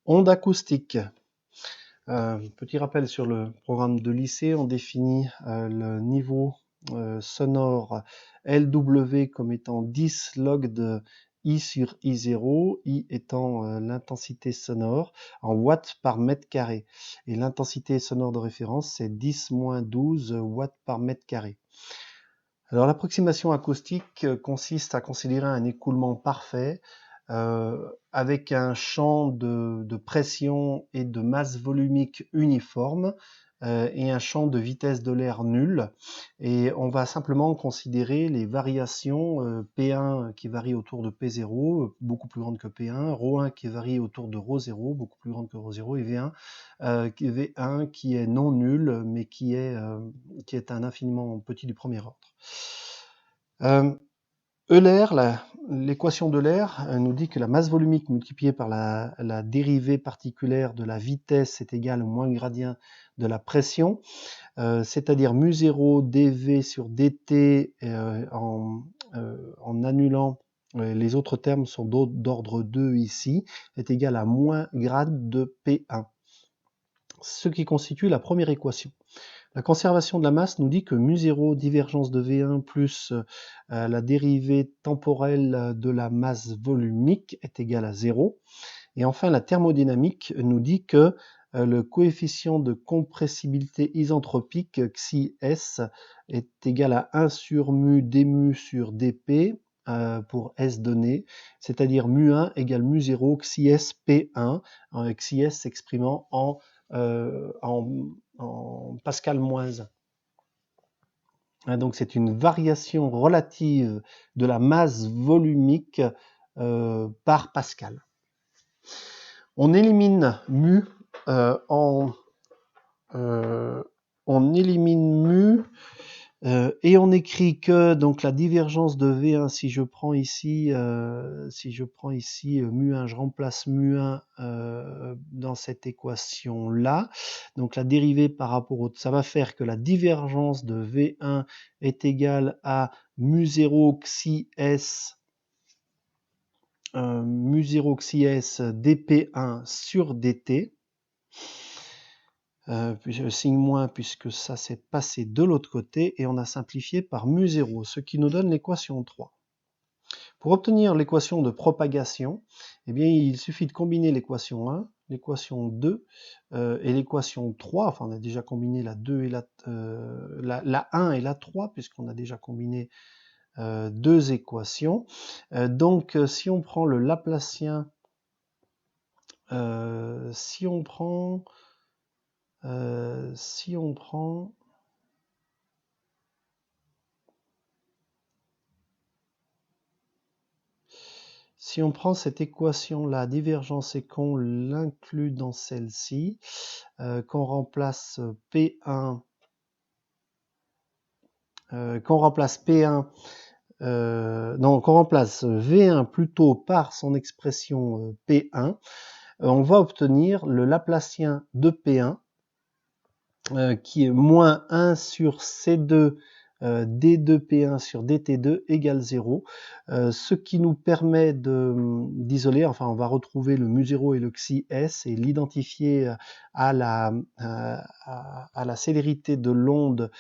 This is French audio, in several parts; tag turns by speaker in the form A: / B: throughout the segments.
A: Onde acoustique. Petit rappel sur le programme de lycée, on définit le niveau sonore LW comme étant 10 log de I sur I0, I étant l'intensité sonore en watts par mètre carré. Et l'intensité sonore de référence, c'est 10-12 watts par mètre carré. Alors l'approximation acoustique consiste à considérer un écoulement parfait avec un champ de pression et de masse volumique uniforme et un champ de vitesse de l'air nul. Et on va simplement considérer les variations P1 qui varie autour de P0, beaucoup plus grande que P1, ρ1 qui varie autour de ρ0, beaucoup plus grande que ρ0, et V1 qui est non nul, mais qui est un infiniment petit du premier ordre. Euler, l'équation d'Euler nous dit que la masse volumique multipliée par la dérivée particulière de la vitesse est égale au moins gradient de la pression, c'est-à-dire mu0 dV sur dt en annulant les autres termes sont d'ordre 2 ici, est égal à moins grade de P1, ce qui constitue la première équation. La conservation de la masse nous dit que mu0 divergence de V1 plus la dérivée temporelle de la masse volumique est égale à 0. Et enfin, la thermodynamique nous dit que le coefficient de compressibilité isentropique xi s est égal à 1 sur mu dmu sur dp pour S donné, c'est-à-dire mu1 égale mu0 xi s P1, xi s s'exprimant en Pascal moins 1. Donc c'est une variation relative de la masse volumique par Pascal. On élimine mu on élimine mu et on écrit que donc la divergence de V1, si je prends ici mu1, je remplace mu1 dans cette équation là, donc la dérivée par rapport au, ça va faire que la divergence de V1 est égale à mu0 xi s dp1 sur dt. Puis je signe moins puisque ça s'est passé de l'autre côté et on a simplifié par mu0, ce qui nous donne l'équation 3. Pour obtenir l'équation de propagation, eh bien, il suffit de combiner l'équation 1, l'équation 2 et l'équation 3. Enfin, on a déjà combiné la 2 et la 1 et la 3 puisqu'on a déjà combiné deux équations. Donc, si on prend le Laplacien, si on prend cette équation-là, divergence et qu'on l'inclut dans celle-ci, qu'on remplace P1, qu'on remplace V1 plutôt par son expression P1, on va obtenir le Laplacien de P1 qui est moins 1 sur C2 D2P1 sur DT2 égale 0, ce qui nous permet d'isoler, enfin on va retrouver le mu0 et le xi s et l'identifier à la célérité de l'onde,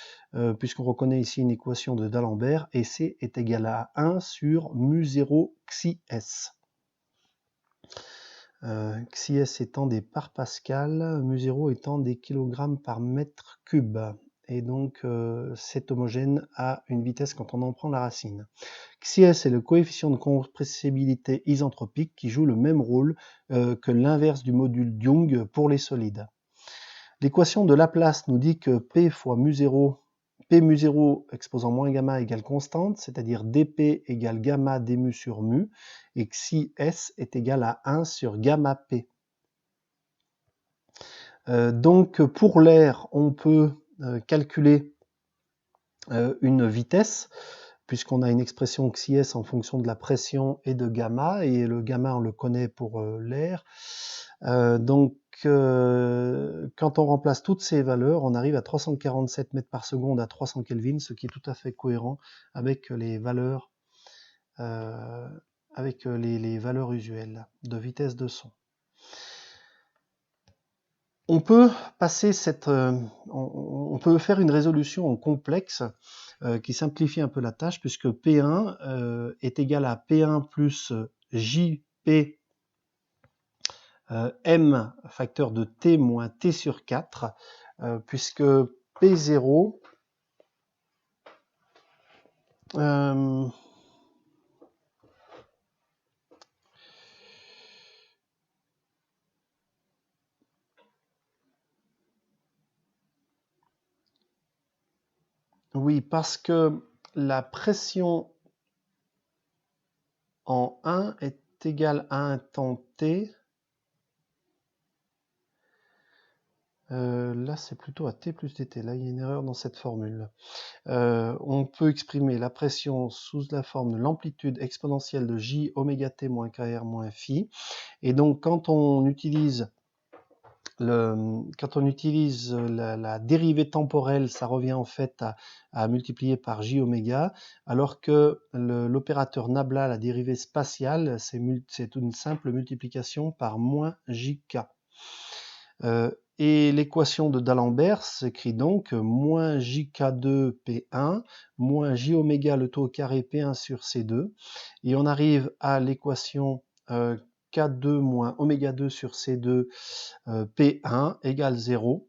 A: puisqu'on reconnaît ici une équation de D'Alembert, et C est égal à 1 sur mu0 xi s. Xi s étant des parts pascal, mu0 étant des kilogrammes par mètre cube. Et donc, c'est homogène à une vitesse quand on en prend la racine. Xi s est le coefficient de compressibilité isentropique qui joue le même rôle que l'inverse du module Young pour les solides. L'équation de Laplace nous dit que P fois mu0, P mu0 exposant moins gamma égale constante, c'est-à-dire dP égale gamma dmu sur mu, et xi s est égal à 1 sur gamma p. Donc pour l'air, on peut calculer une vitesse, puisqu'on a une expression xi s en fonction de la pression et de gamma, et le gamma on le connaît pour l'air. Donc quand on remplace toutes ces valeurs, on arrive à 347 mètres par seconde à 300 Kelvin, ce qui est tout à fait cohérent avec les valeurs les valeurs usuelles de vitesse de son. On peut passer on peut faire une résolution en complexe qui simplifie un peu la tâche, puisque P1 est égal à P1 plus JP M facteur de T moins T sur 4, puisque P0 oui, parce que la pression en 1 est égale à un temps t. Là, c'est plutôt à t plus dt. Là, il y a une erreur dans cette formule. On peut exprimer la pression sous la forme de l'amplitude exponentielle de j oméga t moins kr moins phi. Et donc, quand on utilise la dérivée temporelle, ça revient en fait à multiplier par j oméga, alors que l'opérateur nabla, la dérivée spatiale, c'est une simple multiplication par moins jk. Et l'équation de D'Alembert s'écrit donc moins jk2 p1 moins j oméga le taux au carré p1 sur c2. Et on arrive à l'équation k2 moins oméga 2 sur c2 P1 égale 0,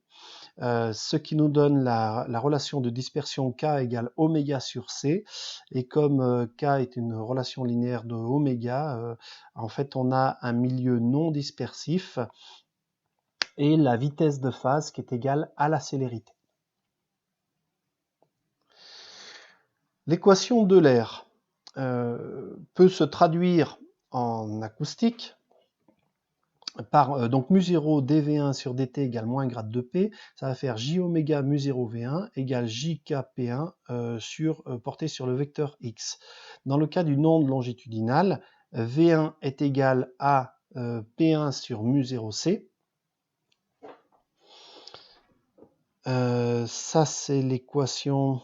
A: ce qui nous donne la relation de dispersion K égale oméga sur C. Et comme K est une relation linéaire de oméga, en fait on a un milieu non dispersif et la vitesse de phase qui est égale à la célérité. L'équation d'Euler peut se traduire en acoustique par donc mu0 dv1 sur dt égale moins grade de p, ça va faire j oméga mu0 v1 égale jk p1 porté sur le vecteur x. Dans le cas d'une onde longitudinale, v1 est égal à p1 sur mu0 c. Ça c'est l'équation...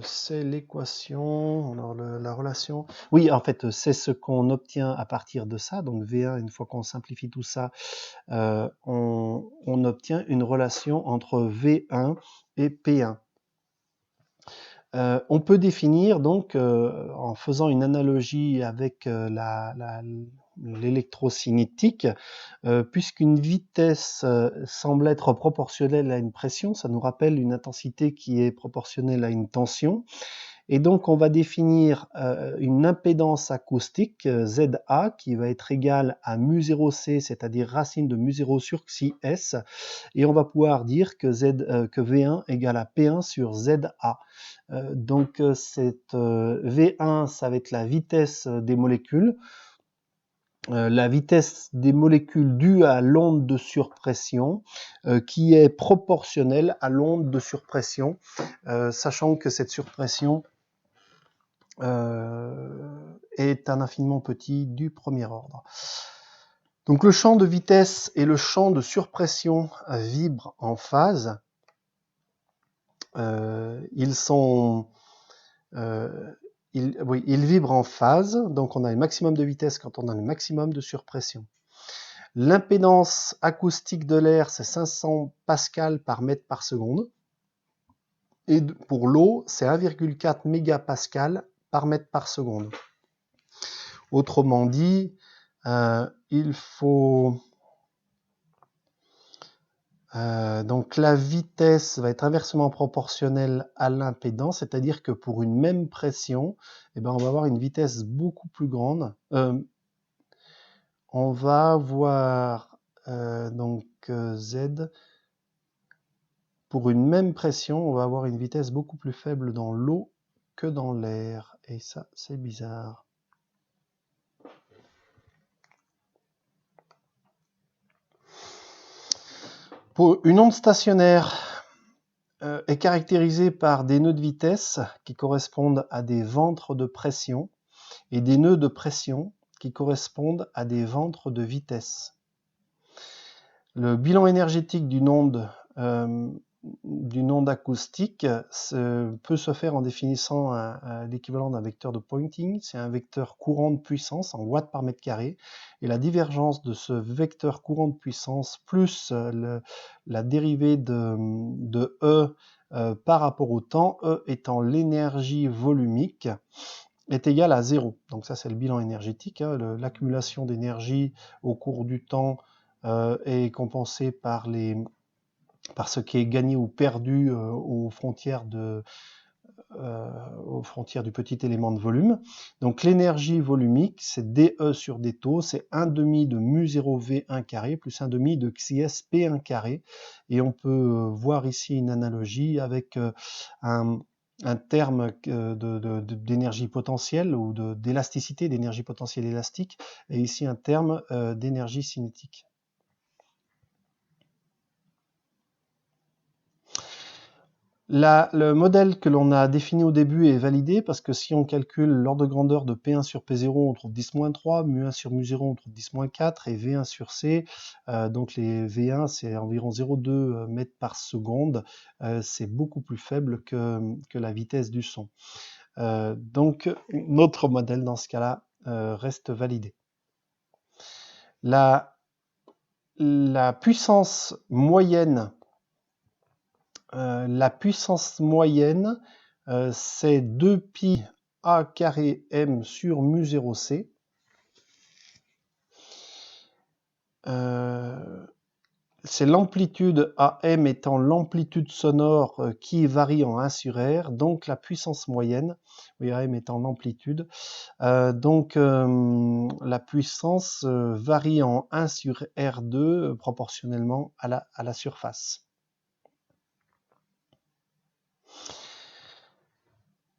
A: c'est l'équation, alors la relation, oui en fait c'est ce qu'on obtient à partir de ça, donc V1, une fois qu'on simplifie tout ça, on obtient une relation entre V1 et P1. On peut définir donc en faisant une analogie avec l'électrocinétique, puisqu'une vitesse semble être proportionnelle à une pression, ça nous rappelle une intensité qui est proportionnelle à une tension. Et donc on va définir une impédance acoustique, ZA, qui va être égale à mu0c, c'est-à-dire racine de mu0 sur xi s, et on va pouvoir dire que V1 égale à P1 sur ZA. Donc V1, ça va être la vitesse des molécules, la vitesse des molécules due à l'onde de surpression qui est proportionnelle à l'onde de surpression, sachant que cette surpression est un infiniment petit du premier ordre. Donc le champ de vitesse et le champ de surpression vibrent en phase. Ils vibrent en phase, donc on a un maximum de vitesse quand on a le maximum de surpression. L'impédance acoustique de l'air, c'est 500 pascal par mètre par seconde. Et pour l'eau, c'est 1,4 mégapascal par mètre par seconde. Autrement dit, il faut... donc la vitesse va être inversement proportionnelle à l'impédance, c'est-à-dire que pour une même pression, on va avoir une vitesse beaucoup plus grande. On va avoir Z, pour une même pression, on va avoir une vitesse beaucoup plus faible dans l'eau que dans l'air. Et ça, c'est bizarre. Pour une onde stationnaire est caractérisée par des nœuds de vitesse qui correspondent à des ventres de pression et des nœuds de pression qui correspondent à des ventres de vitesse. Le bilan énergétique d'une onde d'une onde acoustique peut se faire en définissant l'équivalent d'un vecteur de Poynting. C'est un vecteur courant de puissance en watts par mètre carré. Et la divergence de ce vecteur courant de puissance plus la dérivée de E par rapport au temps, E étant l'énergie volumique, est égale à 0. Donc ça, c'est le bilan énergétique. L'accumulation d'énergie au cours du temps est compensée par ce qui est gagné ou perdu aux frontières du petit élément de volume. Donc l'énergie volumique, c'est dE sur d taux, c'est 1 demi de mu0v1 carré plus 1 demi de xis p1 carré. Et on peut voir ici une analogie avec un terme d'énergie potentielle ou d'élasticité, d'énergie potentielle élastique, et ici un terme d'énergie cinétique. Le modèle que l'on a défini au début est validé parce que si on calcule l'ordre de grandeur de P1 sur P0, on trouve 10-3, mu1 sur mu0, on trouve 10-4, et V1 sur C, donc les V1 c'est environ 0,2 mètres par seconde, c'est beaucoup plus faible que la vitesse du son. Donc notre modèle dans ce cas-là reste validé. La puissance moyenne c'est 2pi a carré m sur mu0c. C'est l'amplitude AM étant l'amplitude sonore qui varie en 1 sur R, donc la puissance moyenne, oui, AM étant l'amplitude, la puissance varie en 1 sur R2 proportionnellement à la surface.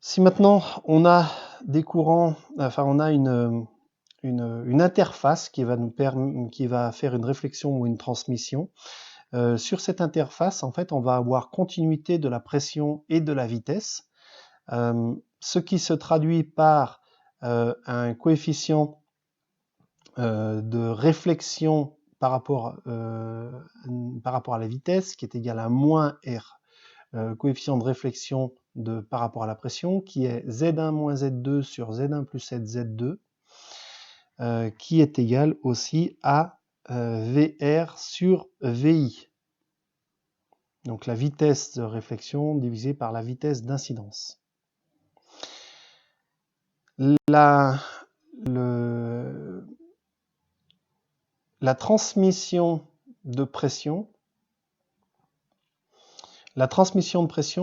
A: Si maintenant on a des courants, enfin on a une interface qui va faire une réflexion ou une transmission, sur cette interface, en fait, on va avoir continuité de la pression et de la vitesse, ce qui se traduit par un coefficient de réflexion par rapport à la vitesse qui est égal à moins R. Coefficient de réflexion par rapport à la pression, qui est Z1 moins Z2 sur Z1 plus Z2, qui est égal aussi à VR sur VI. Donc la vitesse de réflexion divisée par la vitesse d'incidence. La transmission de pression,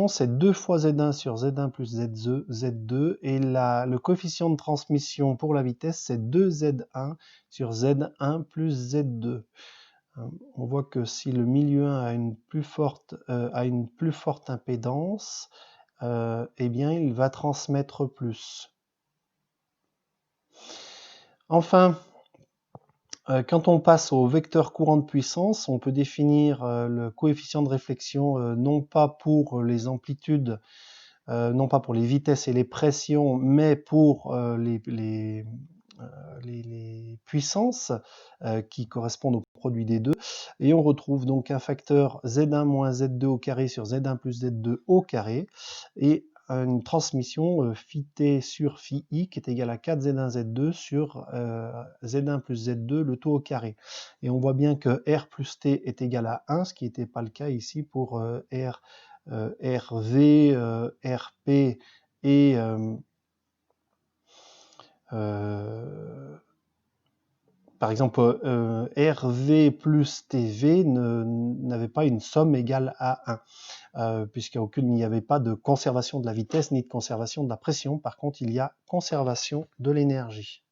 A: c'est 2 fois Z1 sur Z1 plus Z2, et le coefficient de transmission pour la vitesse, c'est 2Z1 sur Z1 plus Z2. On voit que si le milieu 1 a une plus forte impédance, eh bien il va transmettre plus. Enfin, quand on passe au vecteur courant de puissance, on peut définir le coefficient de réflexion non pas pour les amplitudes, non pas pour les vitesses et les pressions, mais pour les puissances qui correspondent au produit des deux. Et on retrouve donc un facteur Z1 moins Z2 au carré sur Z1 plus Z2 au carré, et une transmission phi t sur phi i qui est égale à 4Z1 Z2 sur Z1 plus Z2 le tout au carré. Et on voit bien que R plus T est égal à 1, ce qui n'était pas le cas ici pour R, RV, RP et par exemple, RV plus TV n'avait pas une somme égale à 1, puisqu'il n'y avait pas de conservation de la vitesse ni de conservation de la pression. Par contre, il y a conservation de l'énergie.